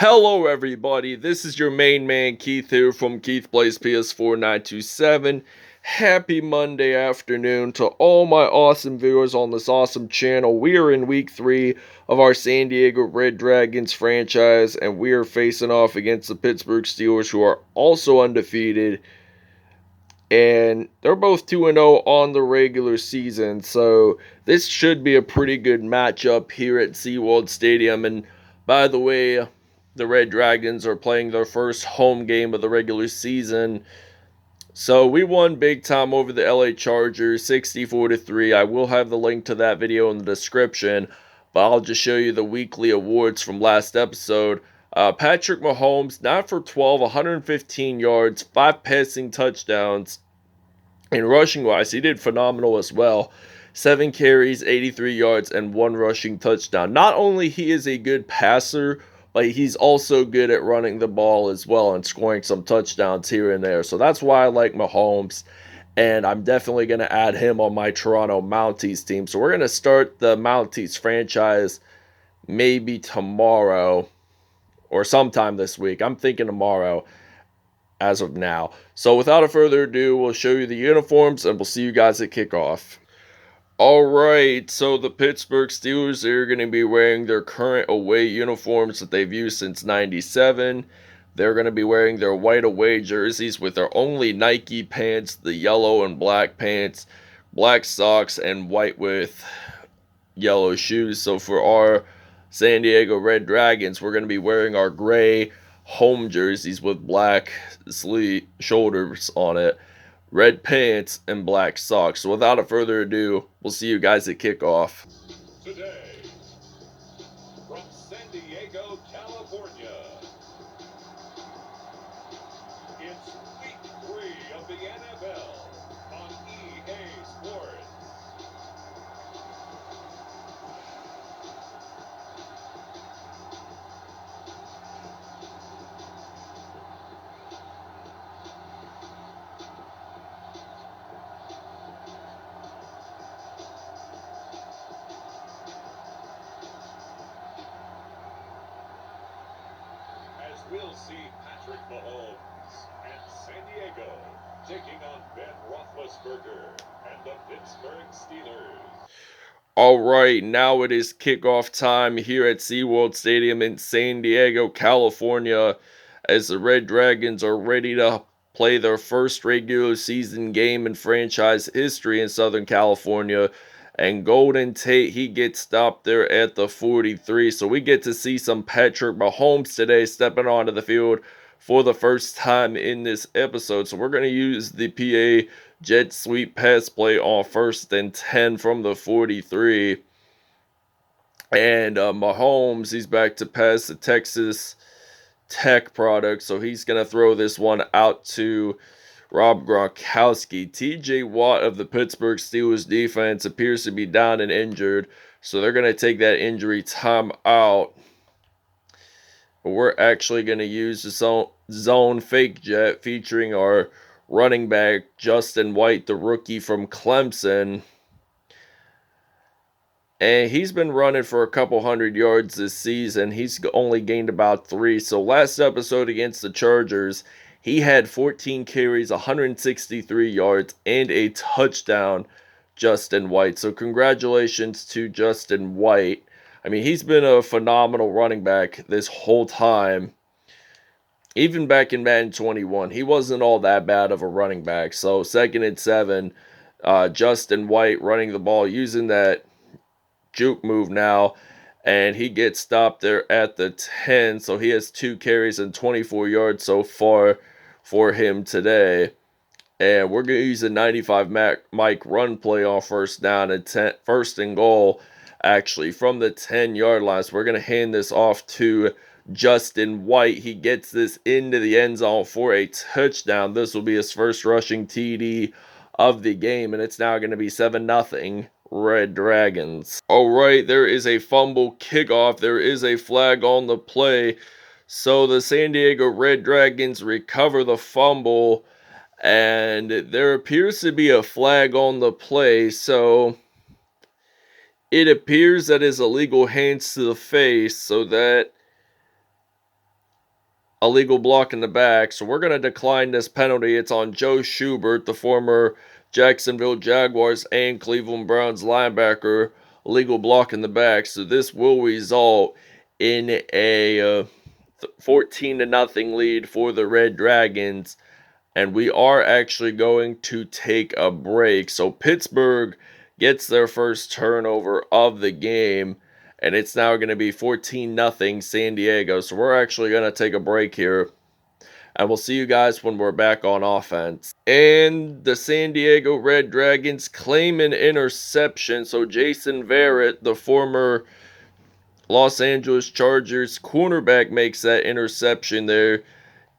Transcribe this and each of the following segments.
Hello everybody, this is your main man Keith here from Keith Plays PS4 927. Happy Monday afternoon to all my awesome viewers on this awesome channel. We are in week 3 of our San Diego Red Dragons franchise, and we are facing off against the Pittsburgh Steelers, who are also undefeated. And they're both 2-0 on the regular season, so this should be a pretty good matchup here at SeaWorld Stadium. And by the way, the Red Dragons are playing their first home game of the regular season. So we won big time over the LA Chargers, 64-3. I will have the link to that video in the description, but I'll just show you the weekly awards from last episode. Patrick Mahomes, 9 for 12, 115 yards, 5 passing touchdowns. And rushing-wise, he did phenomenal as well. 7 carries, 83 yards, and 1 rushing touchdown. Not only he is a good passer, but he's also good at running the ball as well and scoring some touchdowns here and there. So that's why I like Mahomes, and I'm definitely going to add him on my Toronto Mounties team. So we're going to start the Mounties franchise maybe tomorrow or sometime this week. I'm thinking tomorrow as of now. So without a further ado, we'll show you the uniforms, and we'll see you guys at kickoff. Alright, so the Pittsburgh Steelers are going to be wearing their current away uniforms that they've used since '97. They're going to be wearing their white away jerseys with their only Nike pants, the yellow and black pants, black socks, and white with yellow shoes. So for our San Diego Red Dragons, we're going to be wearing our gray home jerseys with black sleeve shoulders on it, red pants, and black socks. So without a further ado, we'll see you guys at kickoff. Today, from San Diego, California, it's week 3 of the NFL on EA Sports. We'll see Patrick Mahomes and San Diego taking on Ben Roethlisberger and the Pittsburgh Steelers. Alright, now it is kickoff time here at SeaWorld Stadium in San Diego, California, as the Red Dragons are ready to play their first regular season game in franchise history in Southern California. And Golden Tate, he gets stopped there at the 43. So we get to see some Patrick Mahomes today stepping onto the field for the first time in this episode. So we're going to use the PA jet sweep pass play on 1st and 10 from the 43. And Mahomes, he's back to pass the Texas Tech product. So he's going to throw this one out to Rob Gronkowski. TJ Watt of the Pittsburgh Steelers defense appears to be down and injured, so they're going to take that injury time out. But we're actually going to use the zone fake jet featuring our running back Justin White, the rookie from Clemson. And he's been running for a couple hundred yards this season. He's only gained about 3. So last episode against the Chargers, he had 14 carries, 163 yards, and a touchdown, Justin White. So congratulations to Justin White. I mean, he's been a phenomenal running back this whole time. Even back in Madden 21, he wasn't all that bad of a running back. So 2nd and 7, Justin White running the ball using that juke move now. And he gets stopped there at the 10. So he has 2 carries and 24 yards so far for him today. And we're going to use a 95 mic run play on 1st down and 1st and goal, actually, from the 10-yard line. So we're going to hand this off to Justin White. He gets this into the end zone for a touchdown. This will be his first rushing TD of the game, and it's now going to be 7-0. Red Dragons. Alright, there is a fumble kickoff. There is a flag on the play. So the San Diego Red Dragons recover the fumble, and there appears to be a flag on the play. So it appears that is illegal hands to the face, so that illegal block in the back. So we're going to decline this penalty. It's on Joe Schubert, the former Jacksonville Jaguars and Cleveland Browns linebacker. Illegal block in the back. So this will result in a 14-0 lead for the Red Dragons. And we are actually going to take a break. So Pittsburgh gets their first turnover of the game, and it's now going to be 14-0 San Diego. So we're actually going to take a break here, and we'll see you guys when we're back on offense. And the San Diego Red Dragons claim an interception. So Jason Verrett, the former Los Angeles Chargers cornerback, makes that interception there.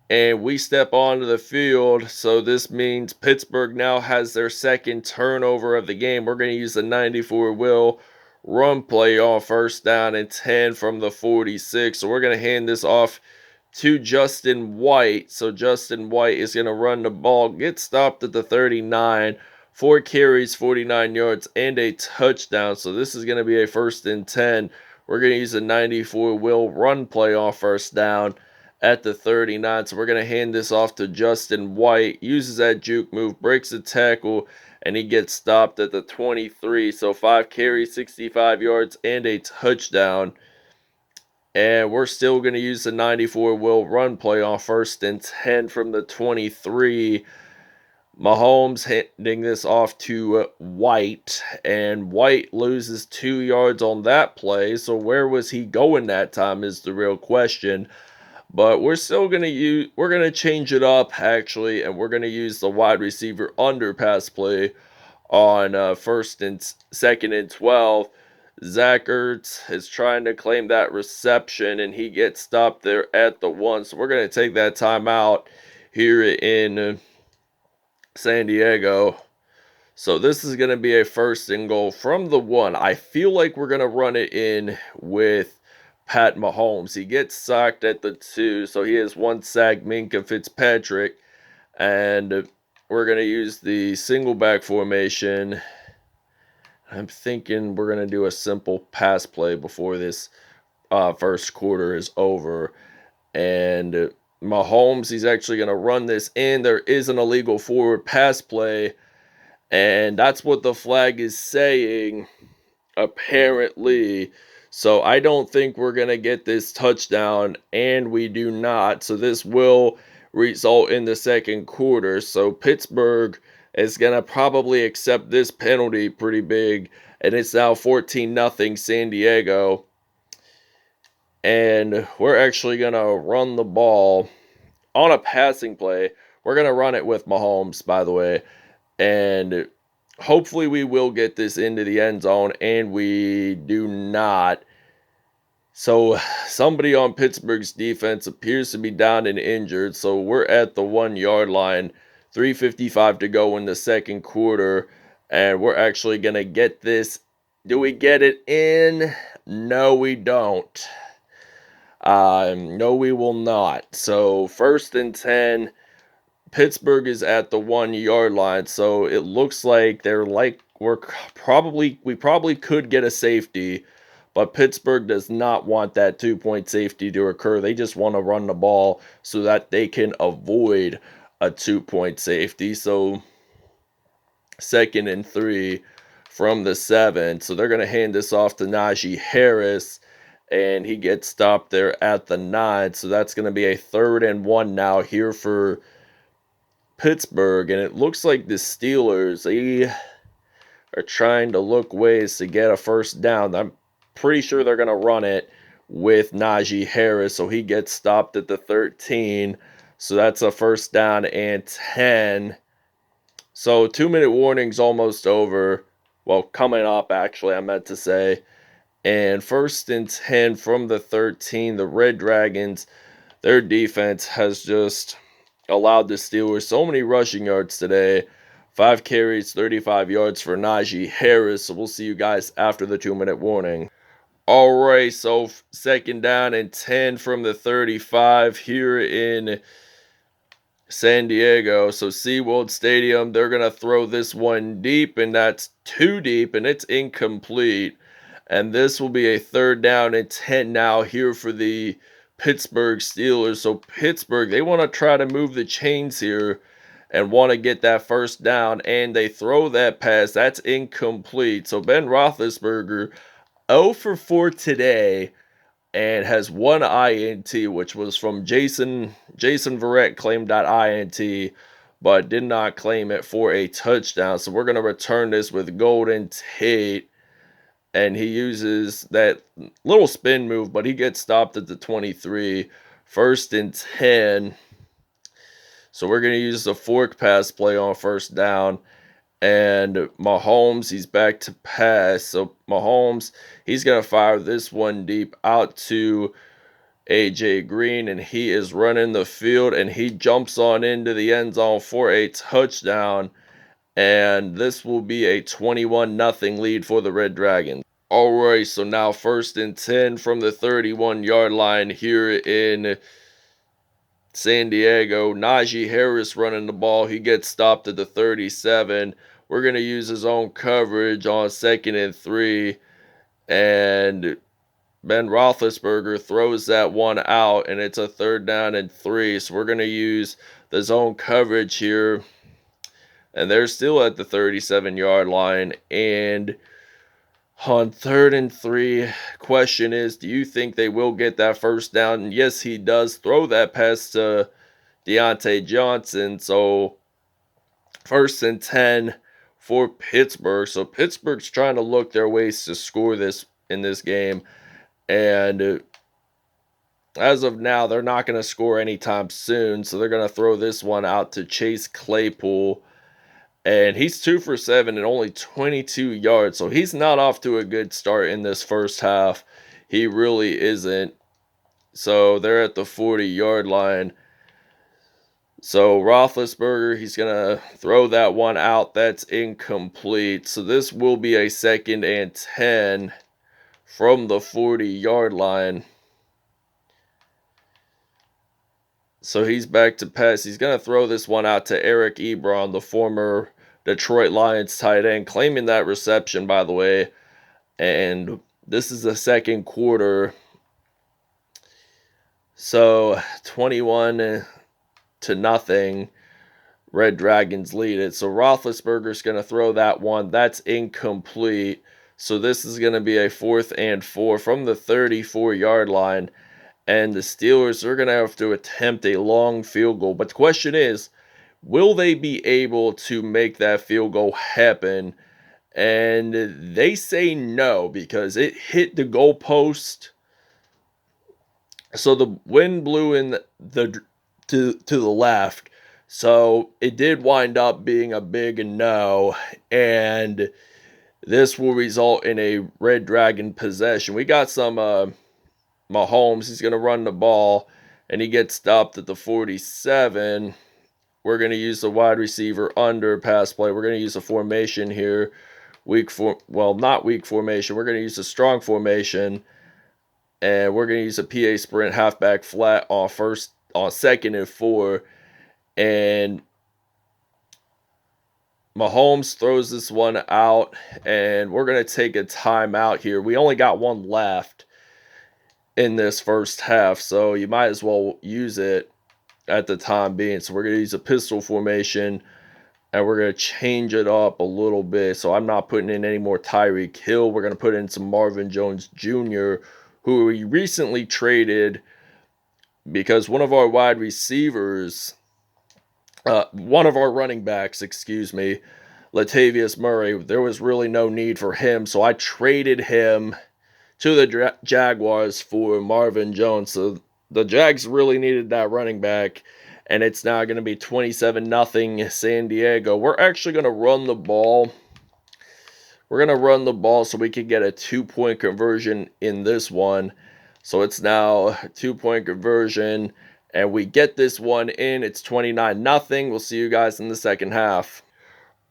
And we step onto the field, so this means Pittsburgh now has their second turnover of the game. We're going to use the 94 will run play on first down and 10 from the 46. So we're going to hand this off to Justin White. So Justin White is going to run the ball, get stopped at the 39, 4 carries, 49 yards, and a touchdown. So this is going to be a 1st and 10. We're going to use the 94 will run play on first down at the 39. So we're going to hand this off to Justin White. Uses that juke move, breaks the tackle, and he gets stopped at the 23. So 5 carries, 65 yards, and a touchdown. And we're still going to use the 94 will run play on 1st and 10 from the 23. Mahomes handing this off to White, and White loses 2 yards on that play. So where was he going that time is the real question. But we're still going to we're going to change it up, actually, and we're going to use the wide receiver underpass play on 1st and 2nd and 12. Zach Ertz is trying to claim that reception, and he gets stopped there at the 1. So we're going to take that timeout here in San Diego. So this is going to be a 1st and goal from the 1. I feel like we're going to run it in with Pat Mahomes. He gets sacked at the 2, so he has 1 sack, Minkah Fitzpatrick, and we're going to use the single back formation. I'm thinking we're going to do a simple pass play before this first quarter is over, and Mahomes, he's actually going to run this in. There is an illegal forward pass play, and that's what the flag is saying, apparently. So I don't think we're going to get this touchdown, and we do not. So this will result in the second quarter. So Pittsburgh is going to probably accept this penalty pretty big, and it's now 14-0 San Diego. And we're actually going to run the ball on a passing play. We're going to run it with Mahomes, by the way. And hopefully we will get this into the end zone, and we do not. So somebody on Pittsburgh's defense appears to be down and injured. So we're at the 1 yard line, 3:55 to go in the second quarter, and we're actually going to get this. Do we get it in? No, we don't. No, we will not. So 1st and 10. Pittsburgh is at the 1 yard line, so it looks like we probably could get a safety, but Pittsburgh does not want that 2-point safety to occur. They just want to run the ball so that they can avoid a 2-point safety. So 2nd and 3 from the 7. So they're going to hand this off to Najee Harris, and he gets stopped there at the 9. So that's going to be a 3rd and 1 now here for Pittsburgh, and it looks like the Steelers, they are trying to look ways to get a first down. I'm pretty sure they're going to run it with Najee Harris, so he gets stopped at the 13. So that's a 1st down and 10. So 2-minute warning's almost over. Well, coming up, actually, I meant to say. And 1st and 10 from the 13. The Red Dragons, their defense has just allowed the Steelers so many rushing yards today. 5 carries, 35 yards for Najee Harris. So we'll see you guys after the 2-minute warning. All right, so 2nd down and 10 from the 35 here in San Diego. So SeaWorld Stadium, they're going to throw this one deep, and that's too deep, and it's incomplete. And this will be a 3rd down and 10 now here for the Pittsburgh Steelers. So Pittsburgh, they want to try to move the chains here and want to get that first down, and they throw that pass. That's incomplete. So Ben Roethlisberger 0 for 4 today and has one INT, which was from Jason Verrett claimed that INT, but did not claim it for a touchdown. So we're going to return this with Golden Tate, and he uses that little spin move, but he gets stopped at the 23. 1st and 10. So we're going to use the fork pass play on first down. And Mahomes, he's back to pass. So Mahomes, he's going to fire this one deep out to AJ Green, and he is running the field, and he jumps on into the end zone for a touchdown. And this will be a 21-0 lead for the Red Dragons. Alright, so now 1st and 10 from the 31-yard line here in San Diego. Najee Harris running the ball. He gets stopped at the 37. We're going to use his own coverage on 2nd and 3. And Ben Roethlisberger throws that one out, and it's a 3rd down and 3. So we're going to use the zone coverage here. And they're still at the 37-yard line. And on 3rd and 3, question is, do you think they will get that first down? And yes, he does throw that pass to Deontay Johnson. So 1st and 10 for Pittsburgh. So Pittsburgh's trying to look their ways to score this in this game. And as of now, they're not going to score anytime soon. So they're going to throw this one out to Chase Claypool. And he's 2 for 7 and only 22 yards. So he's not off to a good start in this first half. He really isn't. So they're at the 40-yard line. So Roethlisberger, he's going to throw that one out. That's incomplete. So this will be a 2nd and 10 from the 40-yard line. So he's back to pass. He's going to throw this one out to Eric Ebron, the former Detroit Lions tight end, claiming that reception, by the way. And this is the 2nd quarter. So 21-0. Red Dragons lead it. So Roethlisberger's going to throw that one. That's incomplete. So this is going to be a 4th and 4 from the 34-yard line. And the Steelers are going to have to attempt a long field goal. But the question is, will they be able to make that field goal happen? And they say no, because it hit the goalpost. So the wind blew in to the left. So it did wind up being a big no. And this will result in a Red Dragon possession. We got some Mahomes, he's going to run the ball, and he gets stopped at the 47. We're going to use the wide receiver under pass play. We're going to use a formation here. Not weak formation. We're going to use a strong formation, and we're going to use a PA sprint halfback flat on 2nd and 4. And Mahomes throws this one out, and we're going to take a timeout here. We only got one left in this first half, so you might as well use it at the time being. So we're going to use a pistol formation, and we're going to change it up a little bit. So I'm not putting in any more Tyreek Hill. We're going to put in some Marvin Jones Jr., who we recently traded because one of our wide receivers, one of our running backs, Latavius Murray, there was really no need for him, so I traded him to the Jaguars for Marvin Jones. So the Jags really needed that running back, and it's now going to be 27-0 San Diego. We're actually going to run the ball. We're going to run the ball so we can get a 2-point conversion in this one. So it's now a 2-point conversion, and we get this one in. It's 29-0. We'll see you guys in the second half.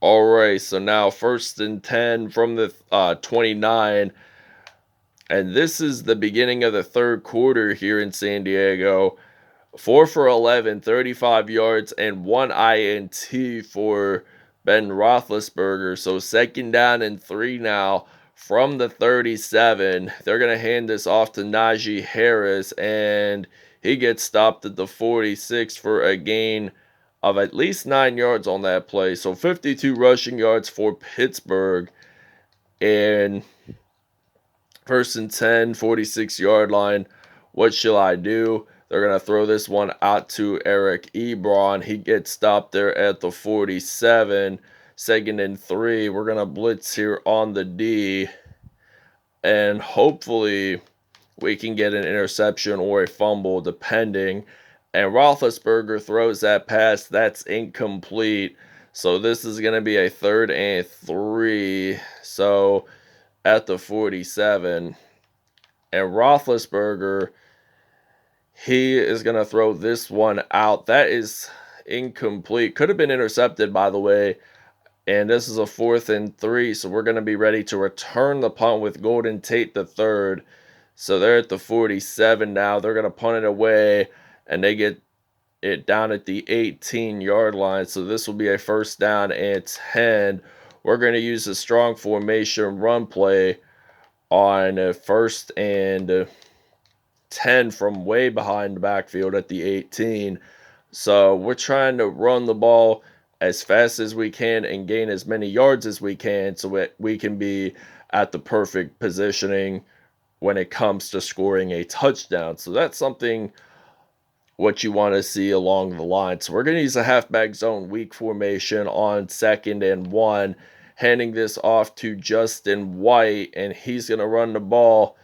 All right, so now 1st and 10 from the 29. And this is the beginning of the 3rd quarter here in San Diego. 4 for 11, 35 yards, and 1 INT for Ben Roethlisberger. So 2nd down and 3 now from the 37. They're going to hand this off to Najee Harris, and he gets stopped at the 46 for a gain of at least 9 yards on that play. So 52 rushing yards for Pittsburgh. And first and 10, 46-yard line. What shall I do? They're going to throw this one out to Eric Ebron. He gets stopped there at the 47. Second and 3. We're going to blitz here on the D. And hopefully we can get an interception or a fumble, depending. And Roethlisberger throws that pass. That's incomplete. So this is going to be a 3rd and 3. So at the 47. And Roethlisberger, he is going to throw this one out. That is incomplete. Could have been intercepted, by the way. And this is a 4th and 3. So we're going to be ready to return the punt with Golden Tate the third. So they're at the 47 now. They're going to punt it away. And they get it down at the 18-yard line. So this will be a 1st down and 10. We're going to use a strong formation run play on 1st and 10 from way behind the backfield at the 18. So we're trying to run the ball as fast as we can and gain as many yards as we can so we can be at the perfect positioning when it comes to scoring a touchdown. So that's something what you want to see along the line. So we're going to use a halfback zone weak formation on 2nd and 1, handing this off to Justin White, and he's going to run the ball,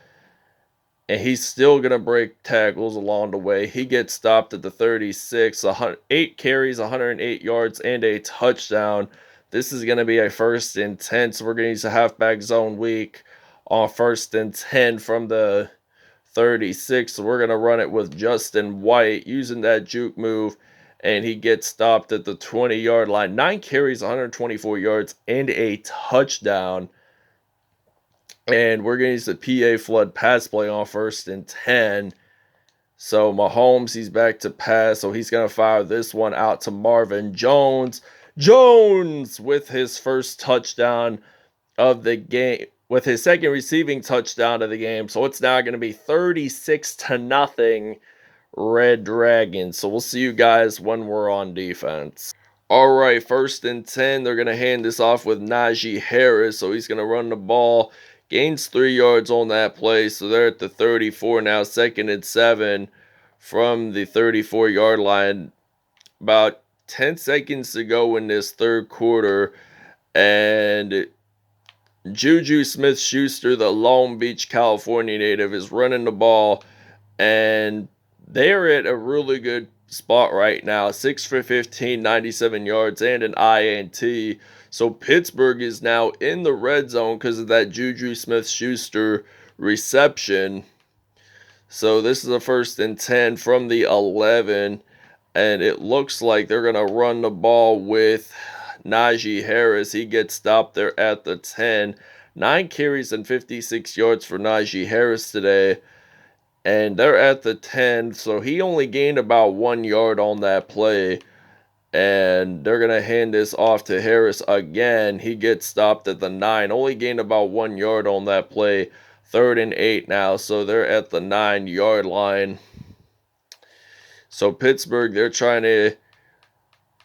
and he's still going to break tackles along the way. He gets stopped at the 36, 8 carries, 108 yards, and a touchdown. This is going to be a 1st and 10, so we're going to use a halfback zone weak on 1st and 10 from the 36. So we're going to run it with Justin White using that juke move, and he gets stopped at the 20-yard line. 9 carries, 124 yards, and a touchdown. And we're going to use the PA flood pass play on 1st and 10. So Mahomes, he's back to pass, so he's going to fire this one out to Marvin Jones. Jones with his first touchdown of the game, with his second receiving touchdown of the game. So it's now going to be 36-0 Red Dragons. So we'll see you guys when we're on defense. All right, 1st and 10. They're going to hand this off with Najee Harris. So he's going to run the ball. Gains 3 yards on that play. So they're at the 34 now. 2nd and 7 from the 34-yard line. About 10 seconds to go in this 3rd quarter. And Juju Smith-Schuster, the Long Beach, California native, is running the ball, and they're at a really good spot right now. 6 for 15, 97 yards, and an INT. So Pittsburgh is now in the red zone because of that Juju Smith-Schuster reception. So this is a 1st and 10 from the 11, and it looks like they're going to run the ball with Najee Harris. He gets stopped there at the 10. 9 carries and 56 yards for Najee Harris today. And they're at the 10. So he only gained about 1 yard on that play. And they're going to hand this off to Harris again. He gets stopped at the 9. Only gained about 1 yard on that play. 3rd and 8 now. So they're at the 9-yard line. So Pittsburgh, they're trying to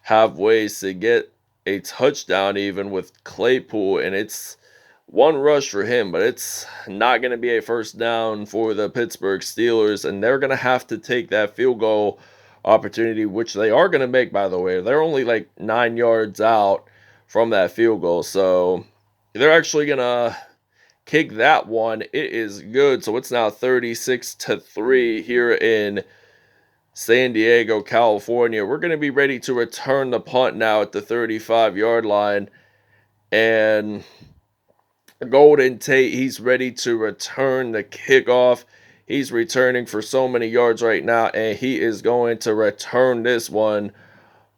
have ways to get a touchdown even with Claypool, and it's one rush for him, but it's not going to be a 1st down for the Pittsburgh Steelers, and they're going to have to take that field goal opportunity, which they are going to make, by the way. They're only like 9 yards out from that field goal, so they're actually going to kick that one. It is good, so it's now 36-3 here in San Diego, California. We're going to be ready to return the punt now at the 35-yard line. And Golden Tate, he's ready to return the kickoff. He's returning for so many yards right now, and he is going to return this one.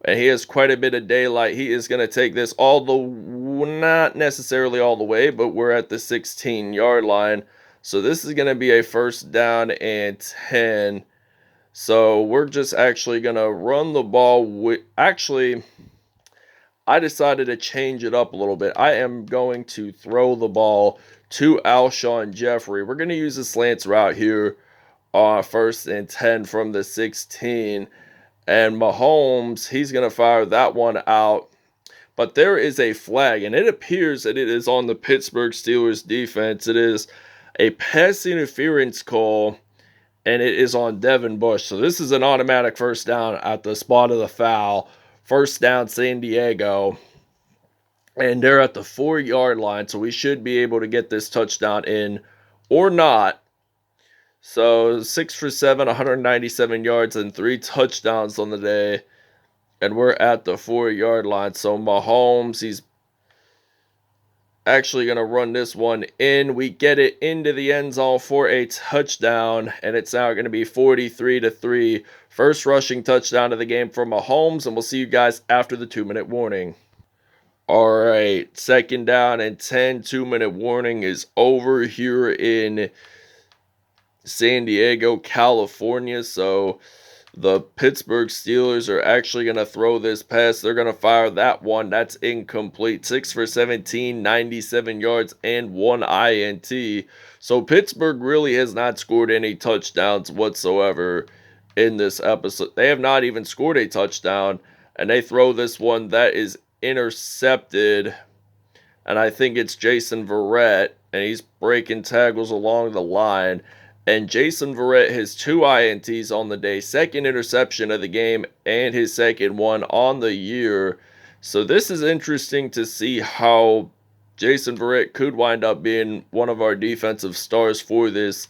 And he has quite a bit of daylight. He is going to take this not necessarily all the way, but we're at the 16-yard line. So this is going to be a 1st down and 10. So we're just actually going to run the ball. I decided to change it up a little bit. I am going to throw the ball to Alshon Jeffrey. We're going to use a slants route here on 1st and 10 from the 16. And Mahomes, he's going to fire that one out. But there is a flag, and it appears that it is on the Pittsburgh Steelers defense. It is a pass interference call, and it is on Devin Bush. So this is an automatic first down at the spot of the foul. First down, San Diego. And they're at the 4-yard line, so we should be able to get this touchdown in or not. So 6 for 7, 197 yards, and 3 touchdowns on the day. And we're at the 4-yard line. So Mahomes, he's actually going to run this one in. We get it into the end zone for a touchdown, and it's now going to be 43-3. First rushing touchdown of the game for Mahomes, and we'll see you guys after the 2-minute warning. All right, 2nd down and 10. 2-minute warning is over here in San Diego, California. So the Pittsburgh Steelers are actually going to throw this pass. They're going to fire that one. That's incomplete. 6 for 17, 97 yards, and 1 INT. So Pittsburgh really has not scored any touchdowns whatsoever in this episode. They have not even scored a touchdown, and they throw this one that is intercepted. And I think it's Jason Verrett, and he's breaking tackles along the line. And Jason Verrett has 2 INTs on the day, 2nd interception of the game, and his 2nd one on the year. So this is interesting to see how Jason Verrett could wind up being one of our defensive stars for this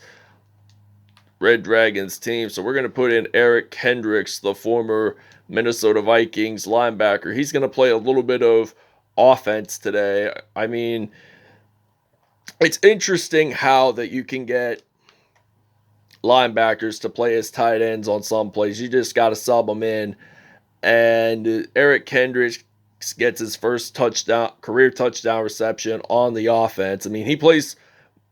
Red Dragons team. So we're going to put in Eric Kendricks, the former Minnesota Vikings linebacker. He's going to play a little bit of offense today. I mean, it's interesting how that you can get linebackers to play as tight ends on some plays. You just got to sub them in. And Eric Kendricks gets his first career touchdown reception on the offense. I mean, he plays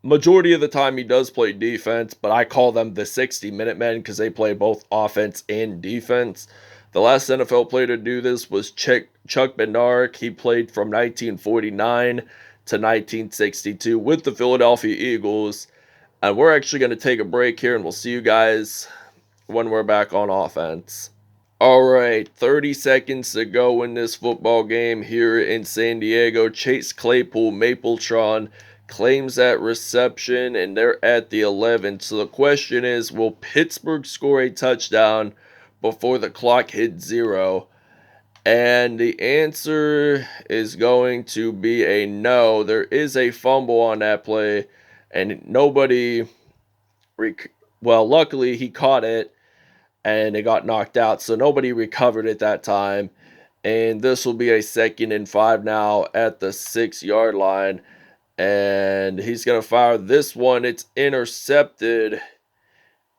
majority of the time he does play defense, but I call them the 60-minute men because they play both offense and defense. The last NFL player to do this was Chuck Bednarik. He played from 1949 to 1962 with the Philadelphia Eagles. And we're actually going to take a break here, and we'll see you guys when we're back on offense. All right, 30 seconds to go in this football game here in San Diego. Chase Claypool, Mapletron, claims that reception, and they're at the 11. So the question is, will Pittsburgh score a touchdown before the clock hits 0? And the answer is going to be a no. There is a fumble on that play, and nobody, luckily he caught it, and it got knocked out, so nobody recovered at that time. And this will be a 2nd and 5 now at the 6-yard line. And he's going to fire this one. It's intercepted.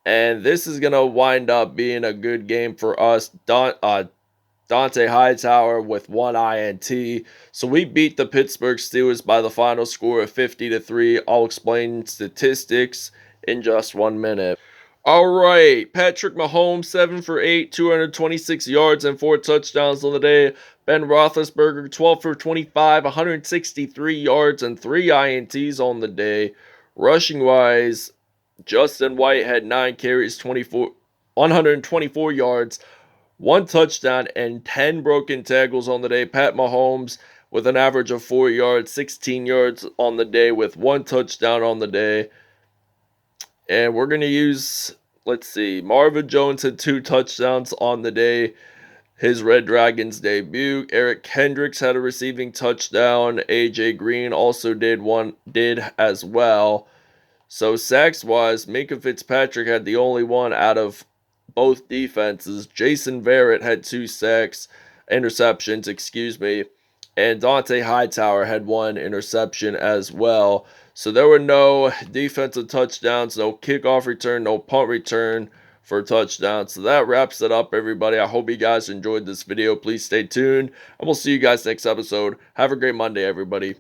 And this is going to wind up being a good game for us. Dante Hightower with 1 INT. So we beat the Pittsburgh Steelers by the final score of 50-3. I'll explain statistics in just 1 minute. All right, Patrick Mahomes, 7 for 8, 226 yards and 4 touchdowns on the day. Ben Roethlisberger, 12 for 25, 163 yards and 3 INTs on the day. Rushing-wise, Justin White had 9 carries, 124 yards, 1 touchdown, and 10 broken tackles on the day. Pat Mahomes with an average of 4 yards, 16 yards on the day with 1 touchdown on the day. And we're going to use, Marvin Jones had 2 touchdowns on the day, his Red Dragons debut. Eric Kendricks had a receiving touchdown. AJ Green also did as well. So sacks-wise, Minkah Fitzpatrick had the only one out of both defenses. Jason Verrett had 2 interceptions, and Dante Hightower had 1 interception as well. So there were no defensive touchdowns, no kickoff return, no punt return for touchdowns. So that wraps it up, everybody. I hope you guys enjoyed this video. Please stay tuned, and we'll see you guys next episode. Have a great Monday, everybody.